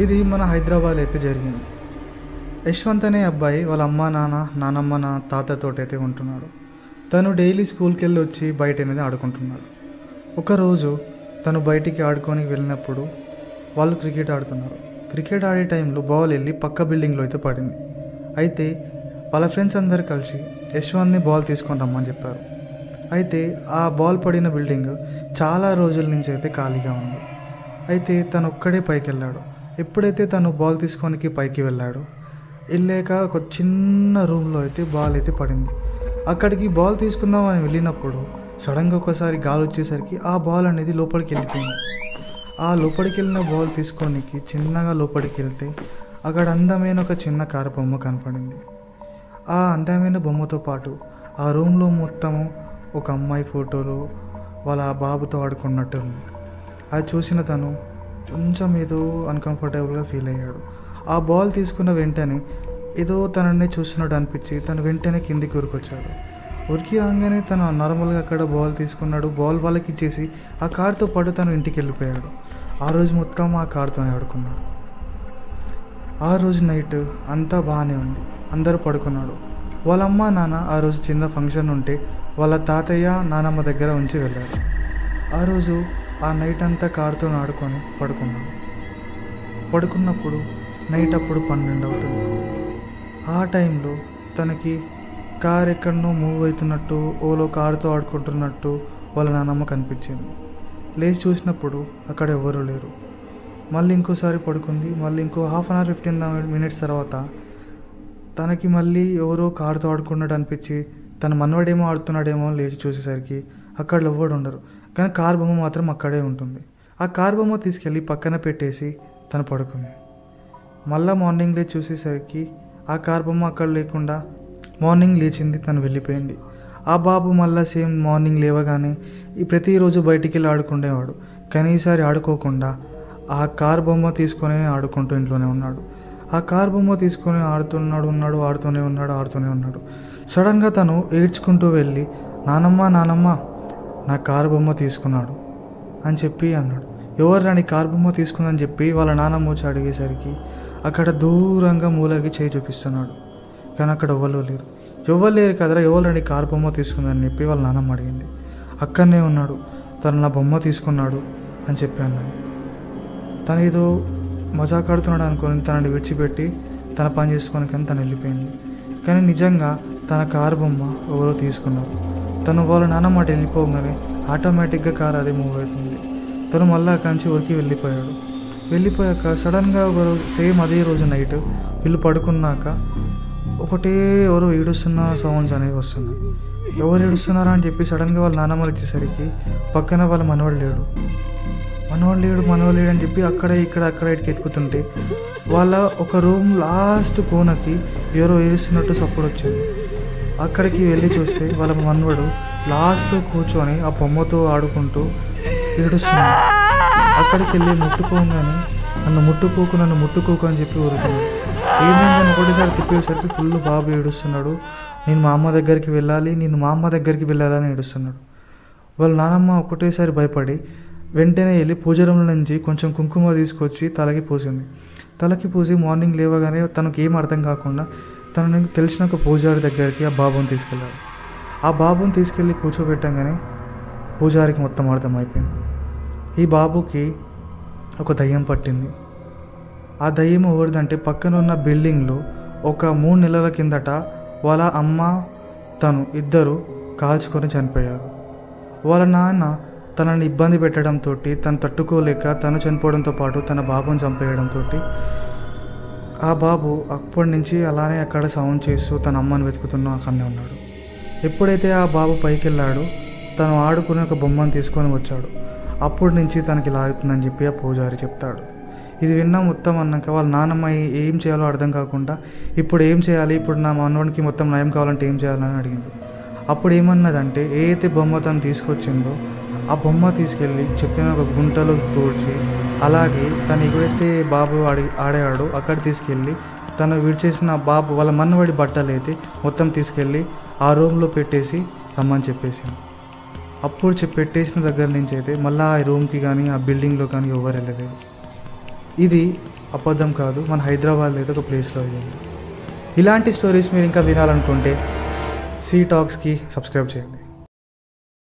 ఇది మన హైదరాబాద్ అయితే జరిగింది. యశ్వంత్ అనే అబ్బాయి వాళ్ళ అమ్మ నానమ్మ తాతతోటి అయితే ఉంటున్నాడు. తను డైలీ స్కూల్కి వెళ్ళి వచ్చి బయట అనేది ఆడుకుంటున్నాడు. ఒకరోజు తను బయటికి ఆడుకొని వెళ్ళినప్పుడు వాళ్ళు క్రికెట్ ఆడుతున్నారు. క్రికెట్ ఆడే టైంలో బాల్ వెళ్ళి పక్క బిల్డింగ్లో అయితే పడింది. అయితే వాళ్ళ ఫ్రెండ్స్ అందరు కలిసి యశ్వంత్ని బాల్ తీసుకొని రమ్మని చెప్పారు. అయితే ఆ బాల్ పడిన బిల్డింగ్ చాలా రోజుల నుంచి అయితే ఖాళీగా ఉంది. అయితే తను ఒక్కడే పైకి వెళ్ళాడు. ఎప్పుడైతే తను బాల్ తీసుకోనికి పైకి వెళ్ళాడో వెళ్ళాక ఒక చిన్న రూమ్లో అయితే బాల్ అయితే పడింది. అక్కడికి బాల్ తీసుకుందామని వెళ్ళినప్పుడు సడన్గా ఒకసారి గాలి వచ్చేసరికి ఆ బాల్ అనేది లోపలికి వెళ్ళిపోయింది. ఆ లోపలికి వెళ్ళిన బాల్ తీసుకోనికి చిన్నగా లోపలికి వెళ్తే అక్కడ అందమైన ఒక చిన్న కారు బొమ్మ కనపడింది. ఆ అందమైన బొమ్మతో పాటు ఆ రూమ్లో మొత్తము ఒక అమ్మాయి ఫోటోలు వాళ్ళ బాబుతో ఆడుకున్నట్టు ఉంది. అది చూసిన తను కొంచెం ఏదో అన్కంఫర్టబుల్గా ఫీల్ అయ్యాడు. ఆ బాల్ తీసుకున్న వెంటనే ఏదో తననే చూస్తున్నట్టు అనిపించి తను వెంటనే కిందికి ఉరికొచ్చాడు. ఉరికి రాగానే తను నార్మల్గా అక్కడ బాల్ తీసుకున్నాడు. బాల్ వాళ్ళకి ఇచ్చేసి ఆ కార్తో పాటు తను ఇంటికి వెళ్ళిపోయాడు. ఆ రోజు మొత్తం ఆ కార్తోనే ఆడుకున్నాడు. ఆ రోజు నైట్ అంతా బాగానే ఉంది, అందరూ పడుకున్నాడు. వాళ్ళ అమ్మ నాన్న ఆ రోజు చిన్న ఫంక్షన్ ఉంటే వాళ్ళ తాతయ్య నానమ్మ దగ్గర ఉంచి వెళ్ళారు. ఆ రోజు ఆ నైట్ అంతా కార్తో ఆడుకొని పడుకున్నాడు. పడుకున్నప్పుడు నైట్ అప్పుడు 12 అవుతుంది. ఆ టైంలో తనకి కార్ ఎక్కడనో మూవ్ అవుతున్నట్టు ఓలో కారుతో ఆడుకుంటున్నట్టు వాళ్ళ నానమ్మ కనిపించింది. లేచి చూసినప్పుడు అక్కడ ఎవరూ లేరు. మళ్ళీ ఇంకోసారి పడుకుంది. మళ్ళీ ఇంకో 1/2 అవర్ 15 మినిట్స్ తర్వాత తనకి మళ్ళీ ఎవరో కారుతో ఆడుకున్నట్టు అనిపించి తన మనవడేమో ఆడుతున్నాడేమో లేచి చూసేసరికి అక్కడ ఎవ్వడు ఉండరు. కానీ కార్ బొమ్మ మాత్రం అక్కడే ఉంటుంది. ఆ కార్ బొమ్మ తీసుకెళ్ళి పక్కన పెట్టేసి తను పడుకుంది. మళ్ళీ మార్నింగ్ లేచి చూసేసరికి ఆ కార్ బొమ్మ అక్కడ లేకుండా మార్నింగ్ లేచింది, తను వెళ్ళిపోయింది. ఆ బాబు మళ్ళీ సేమ్ మార్నింగ్ లేవగానే ప్రతిరోజు బయటికి వెళ్ళి ఆడుకునేవాడు. కానీ ఈసారి ఆడుకోకుండా ఆ కార్ బొమ్మ తీసుకొని ఆడుకుంటూ ఇంట్లోనే ఉన్నాడు. ఆ కార్ బొమ్మ తీసుకొని ఆడుతూనే ఉన్నాడు. సడన్గా తను ఏడ్చుకుంటూ వెళ్ళి నానమ్మ నా కారు బొమ్మ తీసుకున్నాడు అని చెప్పి అన్నాడు. ఎవరు నీ కారు బొమ్మ తీసుకుందని చెప్పి వాళ్ళ నానమ్మ వచ్చి అడిగేసరికి అక్కడ దూరంగా మూలకి చేయి చూపిస్తున్నాడు. కానీ అక్కడ ఎవరు లేరు కదరా, ఎవరు నీ కారు బొమ్మ తీసుకుందని చెప్పి వాళ్ళ నానమ్మ అడిగింది. అక్కడనే ఉన్నాడు, తను నా బొమ్మ తీసుకున్నాడు అని చెప్పి అన్నాడు. తను ఏదో మజాక్ ఆడుతున్నాడు అనుకొని తనని విడిచిపెట్టి తన పని చేసుకొని కానీ తను వెళ్ళిపోయింది. కానీ నిజంగా తన కారు బొమ్మ ఎవరో తీసుకున్నారు. తను వాళ్ళ నాన్నమ్మ వెళ్ళిపోగానే ఆటోమేటిక్గా కారు అదే మూవ్ అవుతుంది. తను మళ్ళీ అక్కడి నుంచి ఊరికి వెళ్ళిపోయాక సడన్గా ఒకరోజు సేమ్ అదే రోజు నైట్ వీళ్ళు పడుకున్నాక ఒకటే ఎవరో ఏడుస్తున్న సౌండ్స్ అనేవి వస్తున్నాయి. ఎవరు ఏడుస్తున్నారా అని చెప్పి సడన్గా వాళ్ళ నాన్నమ్మలు ఇచ్చేసరికి పక్కన వాళ్ళ మనవాడు లేడు అని చెప్పి అక్కడ ఇటుకి ఎత్తుకుతుంటే వాళ్ళ ఒక రూమ్ లాస్ట్ కోనకి ఎవరో ఏడుస్తున్నట్టు సపోర్ట్ వచ్చింది. అక్కడికి వెళ్ళి చూస్తే వాళ్ళ మనవడు లాస్ట్లో కూర్చొని ఆ బొమ్మతో ఆడుకుంటూ ఏడుస్తున్నాడు. అక్కడికి వెళ్ళి ముట్టుకోగానే నన్ను ముట్టుకోకు అని చెప్పి ఊరుకున్నాడు. ఏమైందని ఒకటేసారి తిప్పేసరికి ఫుల్ బాబు ఏడుస్తున్నాడు. నేను మా అమ్మ దగ్గరికి వెళ్ళాలని ఏడుస్తున్నాడు. వాళ్ళ నానమ్మ ఒకటేసారి భయపడి వెంటనే వెళ్ళి పూజ రూమ్లో నుంచి కొంచెం కుంకుమ తీసుకొచ్చి తలకి పూసి మార్నింగ్ లేవగానే తనకి ఏం అర్థం కాకుండా తనకు తెలిసిన ఒక పూజారి దగ్గరికి ఆ బాబుని తీసుకెళ్ళాడు. ఆ బాబుని తీసుకెళ్ళి కూర్చోబెట్టంగానే పూజారికి మొత్తం అర్థమైపోయింది. ఈ బాబుకి ఒక దయ్యం పట్టింది. ఆ దయ్యం ఎవరిదంటే పక్కన ఉన్న బిల్డింగ్లో ఒక 3 నెలల కిందట వాళ్ళ అమ్మ తను ఇద్దరు కాల్చుకొని చనిపోయారు. వాళ్ళ నాన్న తనని ఇబ్బంది పెట్టడంతో తను తట్టుకోలేక తను చనిపోవడంతో పాటు తన బాబుని చంపేయడంతో ఆ బాబు అప్పటి నుంచి అలానే అక్కడ సౌండ్ చేస్తూ తన అమ్మని వెతుకుతున్నా అక్కడనే ఉన్నాడు. ఎప్పుడైతే ఆ బాబు పైకి వెళ్ళాడో తను ఆడుకునే ఒక బొమ్మను తీసుకొని వచ్చాడు. అప్పటి నుంచి తనకి ఇలా అవుతుందని చెప్పి ఆ పూజారి చెప్తాడు. ఇది విన్నా మొత్తం అన్నాక వాళ్ళ నాన్నమ్మ ఏం చేయాలో అర్థం కాకుండా ఇప్పుడు ఏం చేయాలి, ఇప్పుడు నా మనవడికి మొత్తం నయం కావాలంటే ఏం చేయాలని అడిగింది. అప్పుడు ఏమన్నదంటే ఏదైతే బొమ్మ తను తీసుకొచ్చిందో ఆ బొమ్మ తీసుకెళ్ళి చెప్పిన ఒక గుంటలో తోడ్చి అలాగే తను ఎక్కడైతే బాబు ఆడాడో అక్కడ తీసుకెళ్ళి తను విడిచేసిన బాబు వాళ్ళ మనవడి బట్టలు అయితే మొత్తం తీసుకెళ్ళి ఆ రూమ్లో పెట్టేసి రమ్మని చెప్పేసింది. అప్పుడు పెట్టేసిన దగ్గర నుంచి అయితే మళ్ళీ ఆ రూమ్కి కానీ ఆ బిల్డింగ్లో కానీ ఎవరు వెళ్ళలేదు. ఇది అబద్ధం కాదు, మన హైదరాబాద్లో అయితే ఒక ప్లేస్లో అయ్యింది. ఇలాంటి స్టోరీస్ మీరు ఇంకా వినాలనుకుంటే సీ టాక్స్కి సబ్స్క్రైబ్ చేయండి.